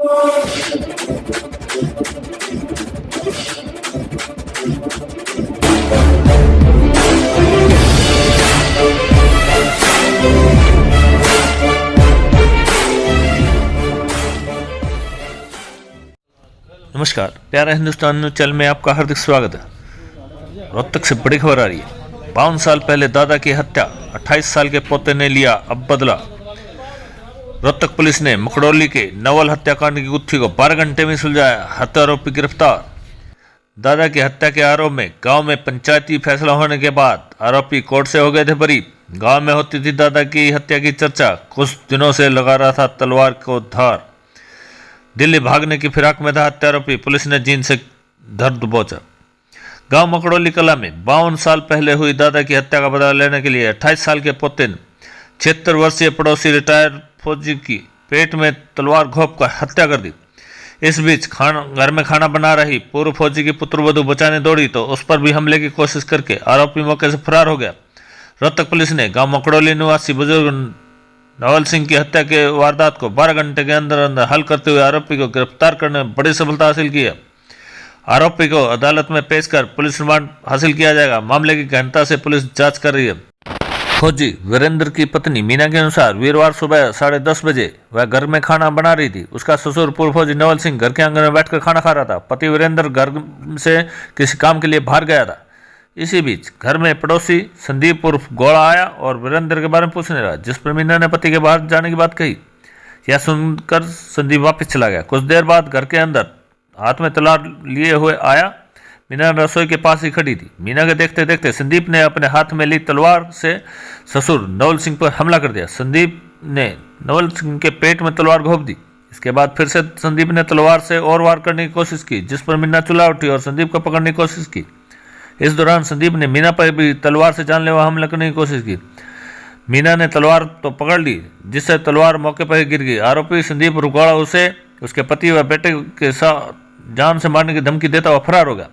नमस्कार, प्यारा Hindustan news channel में आपका हार्दिक स्वागत है। रोहतक से बड़ी खबर आ रही है। 52 साल पहले दादा की हत्या, 28 साल के पोते ने लिया अब बदला। रोहतक पुलिस ने मकड़ौली के नवल हत्याकांड की गुत्थी को 12 घंटे में सुलझाया। हत्या आरोपी गिरफ्तार। दादा की हत्या के आरोप में गांव में पंचायती फैसला होने के बाद आरोपी कोर्ट से हो गए थे बरी। गांव में होती थी दादा की हत्या की चर्चा। कुछ दिनों से लगा रहा था तलवार को धार। दिल्ली भागने की फिराक में था हत्या आरोपी। पुलिस ने जींद से धर दबोचा। गांव मकड़ौली कला में 52 साल पहले हुई दादा की हत्या का बदला लेने के लिए 28 साल के पोते ने 76 वर्षीय पड़ोसी रिटायर्ड फौजी की पेट में तलवार घोंप कर हत्या कर दी। इस बीच घर में खाना बना रही पूर्व फौजी की पुत्रवधू बचाने दौड़ी तो उस पर भी हमले की कोशिश करके आरोपी मौके से फरार हो गया। रोहतक पुलिस ने गांव मकड़ौली निवासी बुजुर्ग नवल सिंह की हत्या के वारदात को 12 घंटे के अंदर अंदर हल करते हुए आरोपी को गिरफ्तार करने में बड़ी सफलता हासिल की है। आरोपी को अदालत में पेश कर पुलिस रिमांड हासिल किया जाएगा। मामले की गहनता से पुलिस जांच कर रही है। फौजी वीरेंद्र की पत्नी मीना के अनुसार वीरवार सुबह 10:30 बजे वह घर में खाना बना रही थी। उसका ससुर पूर्व फौजी नवल सिंह घर के आंगन में बैठकर खाना खा रहा था। पति वीरेंद्र घर से किसी काम के लिए बाहर गया था। इसी बीच घर में पड़ोसी संदीप उर्फ गोड़ा आया और वीरेंद्र के बारे में पूछने लगा, जिस पर मीना ने पति के बाहर जाने की बात कही। यह सुनकर संदीप वापस चला गया। कुछ देर बाद घर के अंदर हाथ में तलवार लिए हुए आया। मीना रसोई के पास ही खड़ी थी। मीना के देखते देखते संदीप ने अपने हाथ में ली तलवार से ससुर नवल सिंह पर हमला कर दिया। संदीप ने नवल सिंह के पेट में तलवार घोंप दी। इसके बाद फिर से संदीप ने तलवार से और वार करने की कोशिश की, जिस पर मीना चिल्ला उठी और संदीप को पकड़ने की कोशिश की। इस दौरान संदीप ने मीना पर भी तलवार से जानलेवा हमला करने की कोशिश की। मीना ने तलवार तो पकड़ ली, जिससे तलवार मौके पर ही गिर गई। आरोपी संदीप रुकवाड़ा उसे उसके पति व बेटे के साथ जान से मारने की धमकी देता हुआ फरार हो गया।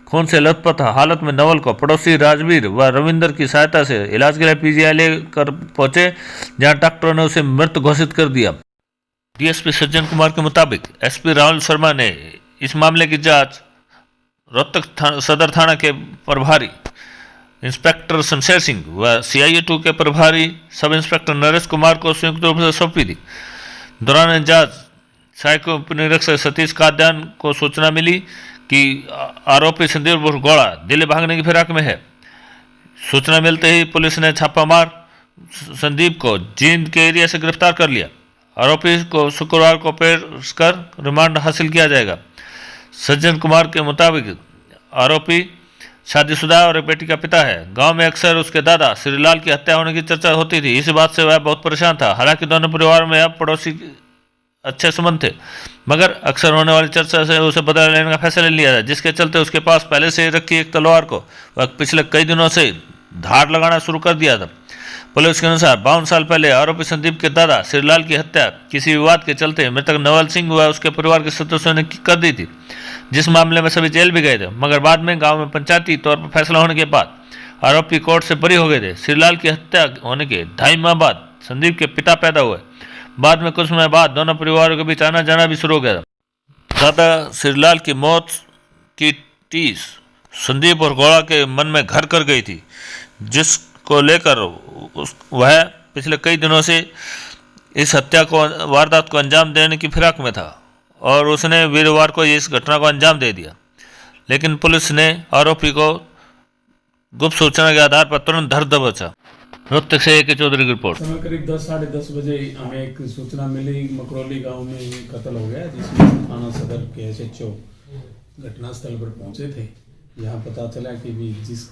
खून से लथपथ हालत में नवल को पड़ोसी राजवीर व रविंदर की सहायता से इलाज के लिए पीजीआई लेकर पहुंचे, जहां डॉक्टरों ने उसे मृत घोषित कर दिया। डीएसपी सज्जन कुमार के मुताबिक एसपी राहुल शर्मा ने इस मामले की जांच रोहतक सदर थाना के प्रभारी इंस्पेक्टर शमशेर सिंह व CIA 2 के प्रभारी सब इंस्पेक्टर नरेश कुमार को संयुक्त रूप से सौंपी थी। दौरान जांच सहायक उपनिरीक्षक सतीश काद्यान को सूचना मिली कि आरोपी संदीप गोड़ा दिल्ली भागने की फिराक में है। सूचना मिलते ही पुलिस ने छापा मार संदीप को जींद के एरिया से गिरफ्तार कर लिया। आरोपी को शुक्रवार को पेश कर रिमांड हासिल किया जाएगा। सज्जन कुमार के मुताबिक आरोपी शादीशुदा और एक बेटी का पिता है। गांव में अक्सर उसके दादा श्रीलाल की हत्या होने की चर्चा होती थी। इस बात से वह बहुत परेशान था। हालांकि दोनों परिवार में अब पड़ोसी अच्छे संबंध थे, मगर अक्सर होने वाली चर्चा से उसे बदला लेने का फैसला लिया था, जिसके चलते उसके पास पहले से रखी एक तलवार को वह पिछले कई दिनों से धार लगाना शुरू कर दिया था। पुलिस के अनुसार 52 साल पहले आरोपी संदीप के दादा श्रीलाल की हत्या किसी विवाद के चलते मृतक नवल सिंह व उसके परिवार के सदस्यों ने कर दी थी, जिस मामले में सभी जेल भी गए थे। मगर बाद में गांव में पंचायती तौर पर फैसला होने के बाद आरोपी कोर्ट से बरी हो गए थे। श्रीलाल की हत्या होने के 2.5 माह बाद संदीप के पिता पैदा हुए। बाद में कुछ समय बाद दोनों परिवारों के बीच आना जाना भी शुरू हो गया था। दादा श्रीलाल की मौत की टीस संदीप और गोड़ा के मन में घर कर गई थी, जिसको लेकर वह पिछले कई दिनों से इस हत्या को वारदात को अंजाम देने की फिराक में था और उसने वीरवार को इस घटना को अंजाम दे दिया। लेकिन पुलिस ने आरोपी को गुप्त सूचना के आधार पर तुरंत धर दबोचा। रोहतक से AK चौधरी की रिपोर्ट। समय करीब 10 साढ़े 10 बजे हमें एक सूचना मिली, मकड़ौली गांव में कत्ल हो गया, जिसमें थाना सदर के SHO घटनास्थल पर पहुंचे थे। यहाँ पता चला कि भी जिस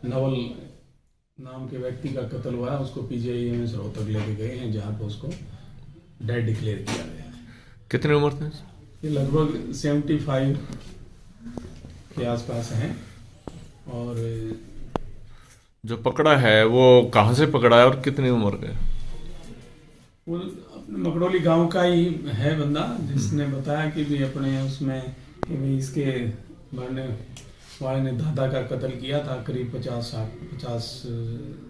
नवल नाम के व्यक्ति का कत्ल हुआ उसको PGI रोहतक लेके गए हैं, जहाँ पर उसको डेड डिक्लेयर किया गया है। कितनी उम्र थी? ये लगभग 75 के आसपास हैं। और जो पकड़ा है वो कहाँ से पकड़ा है और कितनी उम्र का? वो अपने मकड़ौली गांव का ही है बंदा, जिसने बताया कि भी अपने उसमें कि भी इसके मरने वाले ने दादा का कत्ल किया था करीब 50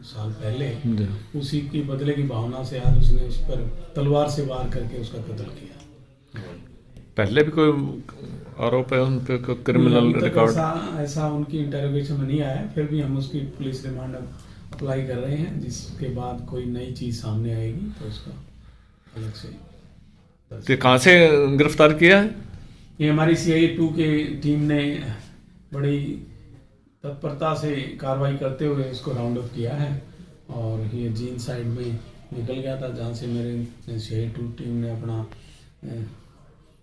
साल पहले। उसी की बदले की भावना से आज उसने उस पर तलवार से वार करके उसका कत्ल किया। पहले भी कोई आरोप है उन पे, कोई क्रिमिनल अभी तक रिकॉर्ड? ऐसा उनकी इंटेरोगेशन में नहीं आया, फिर भी हम उसकी पुलिस रिमांड अप्लाई कर रहे हैं, जिसके बाद कोई नई चीज़ सामने आएगी तो उसका अलग से तो कहाँ से गिरफ्तार किया है? ये हमारी CI2 के टीम ने बड़ी तत्परता से कार्रवाई करते हुए इसको राउंड अप किया है, और ये जीन साइड में निकल गया था, जहाँ से मेरे CI2 टीम ने अपना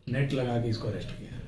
नेट लगा के इसको अरेस्ट किया है।